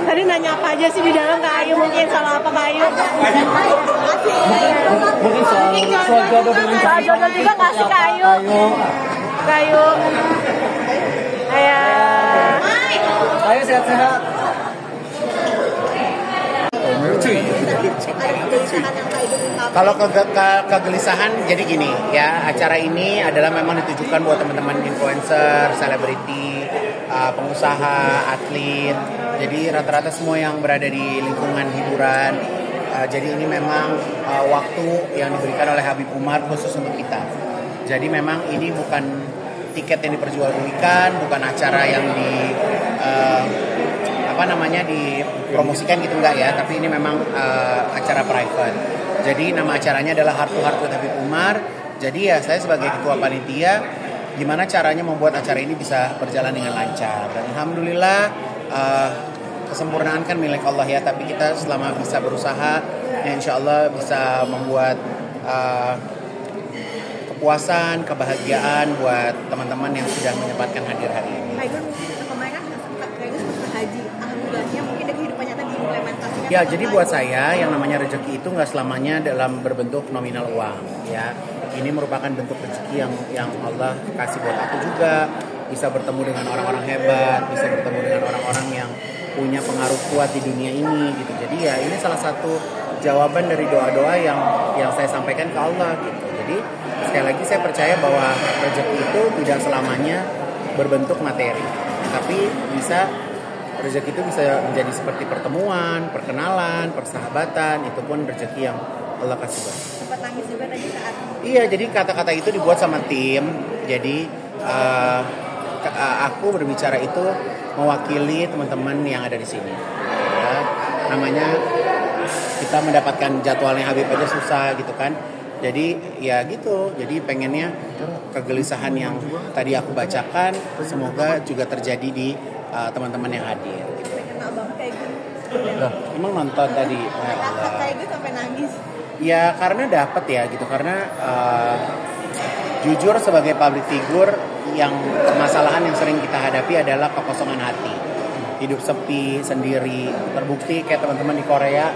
Tadi nanya apa aja sih di dalam Kak Ayu, mungkin salah apa Kak Ayu? Mungkin soal jodoh dengan Soal jodoh juga kasih Kak Ayu. Kak Ayu. Ayo sehat-sehat. Kalau kegelisahan jadi gini ya, acara ini adalah memang ditujukan buat teman-teman influencer, selebriti, pengusaha, atlet. Jadi rata-rata semua yang berada di lingkungan hiburan. Jadi ini memang waktu yang diberikan oleh Habib Umar khusus untuk kita. Jadi memang ini bukan tiket yang diperjualbelikan, bukan acara yang dipromosikan gitu enggak ya, tapi ini memang acara private. Jadi nama acaranya adalah Heart to Heart with Habib Umar. Jadi ya saya sebagai ketua panitia, gimana caranya membuat acara ini bisa berjalan dengan lancar. Dan alhamdulillah kesempurnaan kan milik Allah ya, tapi kita selama bisa berusaha, ya insya Allah bisa membuat kepuasan, kebahagiaan buat teman-teman yang sudah menyempatkan hadir hari ini. Kemarin kan sempat berhaji, alhamdulillahnya mungkin dari kehidupan nyata diimplementasikan. Ya, jadi buat saya yang namanya rezeki itu nggak selamanya dalam berbentuk nominal uang, ya. Ini merupakan bentuk rezeki yang Allah kasih buat aku juga, bisa bertemu dengan orang-orang hebat, bisa bertemu dengan orang-orang yang punya pengaruh kuat di dunia ini, gitu. Jadi ya ini salah satu jawaban dari doa-doa yang saya sampaikan ke Allah, gitu. Jadi sekali lagi saya percaya bahwa rezeki itu tidak selamanya berbentuk materi, tapi rezeki itu bisa menjadi seperti pertemuan, perkenalan, persahabatan. Itu pun rezeki yang Allah kasih buat. Sempat nangis juga tadi saat. Iya, jadi kata-kata itu dibuat sama tim. Jadi aku berbicara itu mewakili teman-teman yang ada di sini. Ya, namanya kita mendapatkan jadwalnya Habib aja susah gitu kan. Jadi ya gitu, jadi pengennya kegelisahan yang tadi aku bacakan semoga juga terjadi di teman-teman yang hadir. Kenal banget kayak gitu. Emang nonton tadi? Kayak gitu sampai nangis. Ya karena dapat ya gitu, karena jujur sebagai public figure yang permasalahan yang sering kita hadapi adalah kekosongan hati. Hidup sepi, sendiri, terbukti kayak teman-teman di Korea,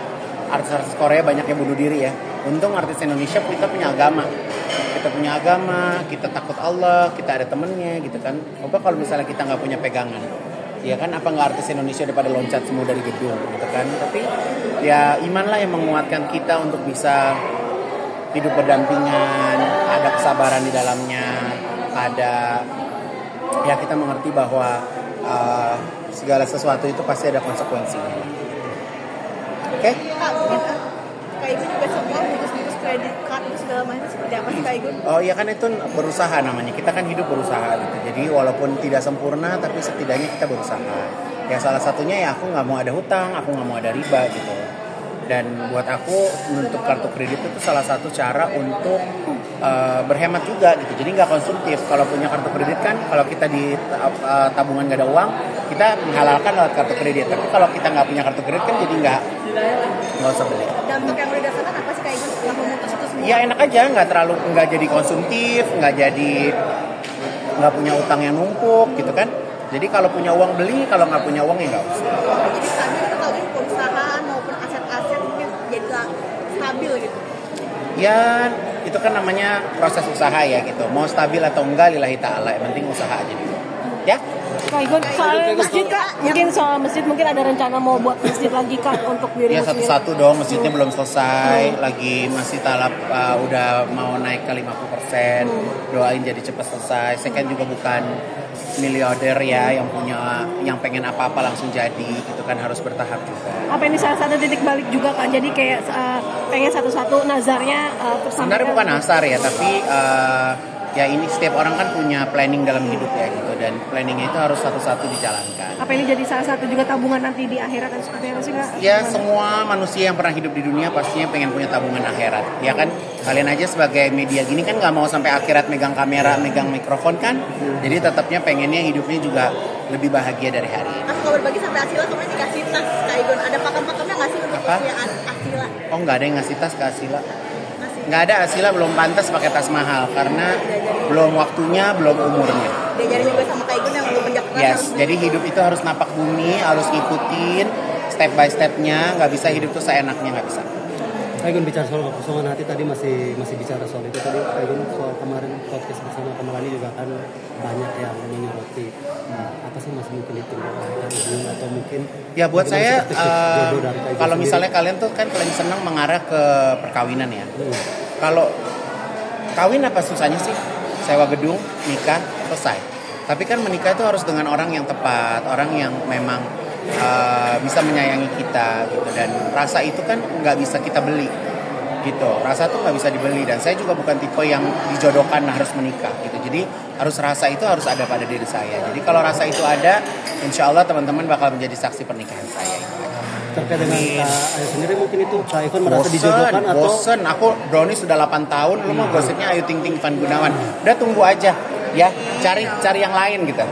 artis-artis Korea banyak yang bunuh diri ya. Untung artis Indonesia kita punya agama. Kita takut Allah, kita ada temennya gitu kan. Coba kalau misalnya kita nggak punya pegangan, ya kan apa nggak artis Indonesia udah pada loncat semua dari gedung gitu kan. Tapi ya imanlah yang menguatkan kita untuk bisa hidup berdampingan, ada kesabaran di dalamnya, ada ya kita mengerti bahwa segala sesuatu itu pasti ada konsekuensinya. Oke? Kak, mungkin Kak Igun juga semua minus kredit card itu segala macam seperti apa sih Kak Igun? Oh iya kan itu berusaha namanya. Kita kan hidup berusaha gitu. Jadi walaupun tidak sempurna tapi setidaknya kita berusaha. Ya salah satunya ya aku nggak mau ada hutang, aku nggak mau ada riba gitu. Dan buat aku untuk kartu kredit itu salah satu cara untuk berhemat juga gitu. Jadi nggak konsumtif. Kalau punya kartu kredit kan, kalau kita di tabungan nggak ada uang, kita menghalalkan lewat kartu kredit. Tapi kalau kita nggak punya kartu kredit kan jadi nggak usah beli. Dampak yang udah dirasakan apa sih Kak Igun setelah memutus itu semua? Ya enak aja, nggak jadi konsumtif, nggak punya utang yang numpuk gitu kan. Jadi kalau punya uang beli, kalau nggak punya uang ya nggak usah. Jadi stabil itu Kak Igun perusahaan maupun aset-aset mungkin jadi stabil gitu. Ya itu kan namanya proses usaha ya gitu. Mau stabil atau enggak lillahi ta'ala, yang penting usaha aja gitu. Ya? Kak Igun, soal masjid Kak, mungkin soal masjid mungkin ada rencana mau buat masjid lagi Kak untuk diri Ya satu-satu dong, masjidnya belum selesai, lagi masih talap udah mau naik ke 50%. Doain jadi cepat selesai. Saya kan juga bukan miliarder ya yang pengen apa-apa langsung jadi, gitu kan harus bertahap juga. Apa ini salah satu titik balik juga Kak? Jadi kayak pengen satu-satu nazarnya tersampaikan. Sebenarnya bukan nazar ya, tapi ya ini setiap orang kan punya planning dalam hidup ya gitu, dan planningnya itu harus satu-satu dijalankan. Apa ini jadi salah satu juga tabungan nanti di akhirat dan seperti apa sih Kak? Ya semua manusia yang pernah hidup di dunia pastinya pengen punya tabungan akhirat. Ya kan kalian aja sebagai media gini kan nggak mau sampai akhirat megang kamera, megang mikrofon kan. Jadi tetapnya pengennya hidupnya juga lebih bahagia dari hari ini. Kalau berbagi sampai Asila kemarin dikasih tas Kak Igun. Ada pakem-pakemnya nggak sih untuk usia Asila? Oh nggak ada yang ngasih tas ke Asila. Masih. Nggak ada, Asila belum pantas pakai tas mahal karena belum waktunya, belum umurnya. Diajarin juga sama Kak Igun yang belum kerja keras. Yes, jadi hidup itu harus napak bumi, harus ngikutin step by stepnya, nggak bisa hidup tuh seenaknya, nggak bisa. Kak Igun bicara soal kekosongan hati tadi masih bicara soal itu tadi. Kak Igun soal kemarin podcast bersama Kamalani juga kan banyak yang menyoroti apa sih masih mungkin itu Kak Igun atau mungkin ya buat saya jodoh dari Kak Igun kalau sendiri. misalnya kalian tuh kan paling senang mengarah ke perkawinan ya. Kalau kawin apa susahnya sih? Sewa gedung, nikah, selesai. Tapi kan menikah itu harus dengan orang yang tepat, orang yang memang bisa menyayangi kita gitu, dan rasa itu kan nggak bisa kita beli gitu, rasa tuh nggak bisa dibeli, dan saya juga bukan tipe yang dijodohkan harus menikah gitu. Jadi rasa itu harus ada pada diri saya. Jadi kalau rasa itu ada, insya Allah teman-teman bakal menjadi saksi pernikahan saya. Terkait dengan Kak Ayu sendiri mungkin itu Kak Ivan merasa dijodohkan atau bosen. Aku Brownie sudah 8 tahun, lu mau gosipnya Ayu Ting Ting Ivan Gunawan. Udah tunggu aja ya, cari yang lain gitu.